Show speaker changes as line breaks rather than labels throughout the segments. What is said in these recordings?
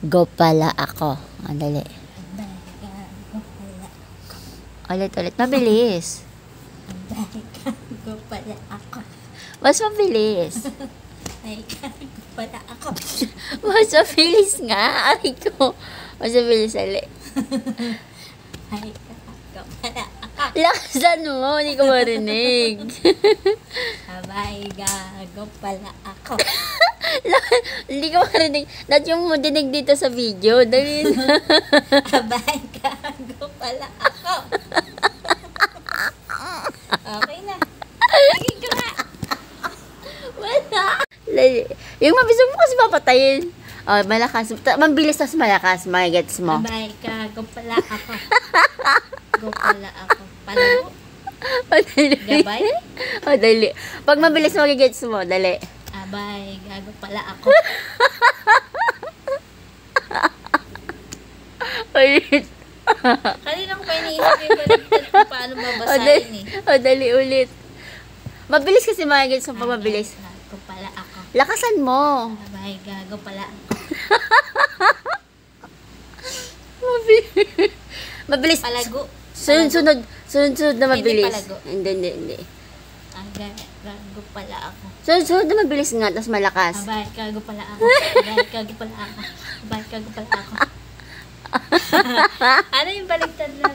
Go pala ako. Dali.
Abay, gago pala.
Ulit. Mabilis.
Abay, gago pala ako.
Mas mabilis.
Ay, gago pala ako.
Mas mabilis nga. Ay ko. Mas mabilis ulit.
Ay, gago pala ako.
Lakasan mo. Hindi ko marinig.
Abay, gago pala ako.
Hindi ko marinig. Dahil yung mo dinig dito sa video. Dali na.
Abay, gago pala ako. Okay na. Sige ko nga.
Wala. Yung mabilis mo kasi papatayin. Oh, malakas. Mabilis tas malakas. Magigets mo.
Abay, gago pala ako. Go pala ako. Palago.
O, dali.
Gabay.
O, dali. Pag mabilis magigets mo, dali.
Abay, gago pala ako.
Ulit.
Kanina ko pa iniisip yung baliktad kung paano babasahin eh.
O, dali ulit. Mabilis kasi magigets mo pag mabilis.
Gago pala ako.
Lakasan mo.
Abay, gago pala ako.
Mabilis.
Palago.
Sunod na mabilis.
Hindi palago.
Hindi.
Gago pala ako.
Sunod na mabilis nga, tapos malakas.
Abay, gago pala ako. Abay, gago pala ako. Abay, gago pala ako. Ano yung baliktad na?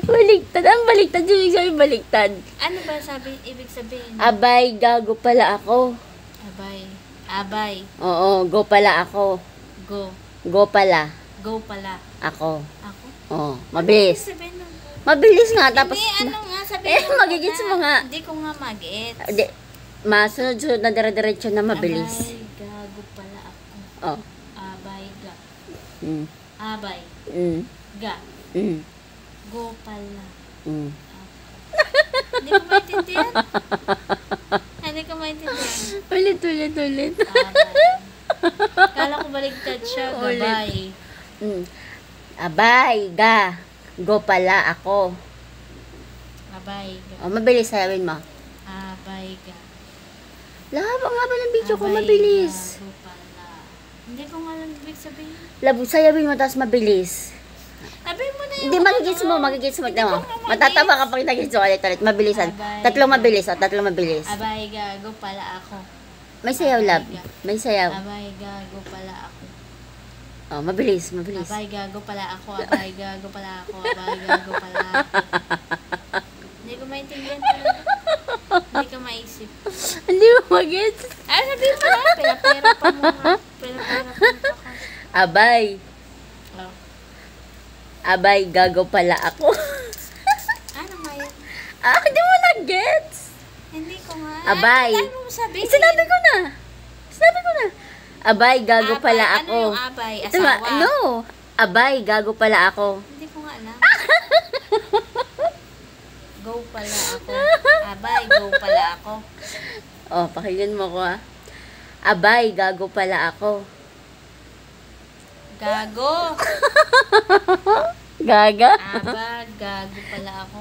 Baliktad. Ang baliktad. Yung sabi baliktad.
Ano ba ibig sabihin?
Abay, gago pala ako.
Abay.
Oo, go pala ako.
Go.
Go pala.
Go pala.
Ako.
Ako?
Oo, mabilis.
Ano sabihin nun?
Mabilis nga, tapos...
Hindi, ano nga sabihin mo
magigits mo nga.
Hindi ko nga mag-gets.
Masunod-sunod na dire-diretso na mabilis.
Abay, gago pala ako.
Oh.
Abay, ga.
Mm.
Abay,
Mm.
ga.
Mm.
Go pala.
Mm.
Hindi ko maintindihan. Hindi ko maintindihan.
Ulit.
Abay. Kala ko baligtad siya,
Ulit.
gabay.
Mm. Abay, ga. Go pala ako.
Abay, ga.
Oh, mabilis sayawin mo.
Abay, ga.
Lahaba nga ba ng video ko?
Abay,
Mabilis.
gago pala. Hindi ko nga lang ibig sabihin.
Sayawin mo, tapos mabilis.
Sabihin mo na yung
Hindi, magigits mo.
Hindi ko nga
Matatawa ka pag nagigits mo ulit. Mabilisan.
Abay.
Tatlong mabilis.
Abay, gago pala ako.
May sayaw, love. May sayaw.
Abay, gago pala ako.
Oh, mabilis.
Abay, gago pala ako. Abay, gago pala ako. Abay, gago pala ako. Hindi ko maintindihan talaga. Hindi ko maisip.
Hindi mo magets.
Ay, sabihin mo na. Pera pa mo nga. Pera pa ako.
Abay.
Oh.
Abay, gago pala ako.
Ano nga yun?
Hindi mo na-gets.
Hindi ko nga.
Abay.
Ano mo sabihin?
Sinabi ko na. Abay, gago
Abay,
pala
ano
ako.
yung abay?
Ito ba?
Asawa?
No. Abay, gago pala ako.
Hindi ko nga alam. Go pala ako. Abay, go pala ako.
Oh, pakinggan mo ko Abay, gago pala ako.
Gago.
Gaga?
Aba, gago pala ako.